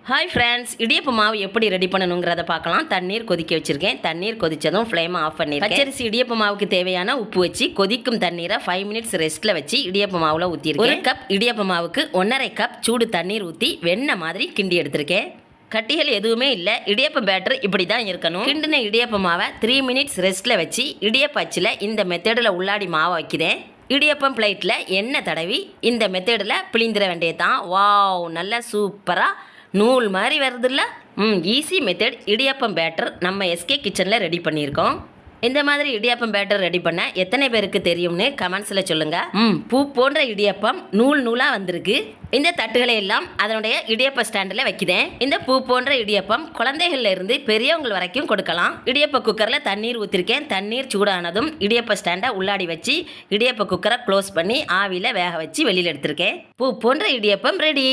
Hi friends, இடியப்ப மாவு எப்படி ready பண்ணணுங்கிறத பார்க்கலாம். தண்ணீர் கொதிக்க வச்சுருக்கேன். தண்ணீர் கொதித்ததும் ஃப்ளேமை ஆஃப் பண்ணிடுறேன். பச்சரிசி இடியப்ப மாவுக்கு தேவையான உப்பு வச்சு கொதிக்கும் தண்ணீரை 5 மினிட்ஸ் ரெஸ்ட்டில் வச்சு இடியப்ப மாவில் ஊற்றிருக்கேன். 1 கப் இடியப்ப மாவுக்கு 1.5 கப் சூடு தண்ணீர் ஊற்றி வெண்ணெய் மாதிரி கிண்டி எடுத்திருக்கேன். கட்டிகள் எதுவுமே இல்லை. இடியப்ப பேட்டர் இப்படி தான் இருக்கணும். கிண்டின இடியப்ப மாவை 3 மினிட்ஸ் ரெஸ்ட்டில் வச்சு இடியப்ப அச்சில் இந்த மெத்தடில் உள்ளாடி மாவை வைக்கிறேன். இடியப்பம் பிளேட்டில் எண்ணெய் தடவி இந்த மெத்தடில் பிழிந்திர வேண்டியதான். வாவ், நல்லா சூப்பராக நூல் மாதிரி வருதுல்ல. Easy method. இடியப்பம் பேட்டர் நம்ம எஸ்கே கிச்சனில் ரெடி பண்ணியிருக்கோம். இந்த மாதிரி இடியப்பம் பேட்டர் ரெடி பண்ண எத்தனை பேருக்கு தெரியும்னு கமெண்ட்ஸில் சொல்லுங்கள். பூ போன்ற இடியப்பம் நூல் நூலாக வந்திருக்கு. இந்த தட்டுகளை எல்லாம் அதனுடைய இடியப்ப ஸ்டாண்டில் வைக்கிறேன். இந்த பூ போன்ற இடியப்பம் குழந்தைகள்ல இருந்து பெரியவங்க வரைக்கும் கொடுக்கலாம். இடியப்ப குக்கரில் தண்ணீர் ஊற்றிருக்கேன். தண்ணீர் சூடானதும் இடியப்ப ஸ்டாண்டை உள்ளாடி வச்சு இடியப்ப குக்கரை க்ளோஸ் பண்ணி ஆவியில் வேக வச்சு வெளியில் எடுத்திருக்கேன். பூ போன்ற இடியப்பம் ரெடி.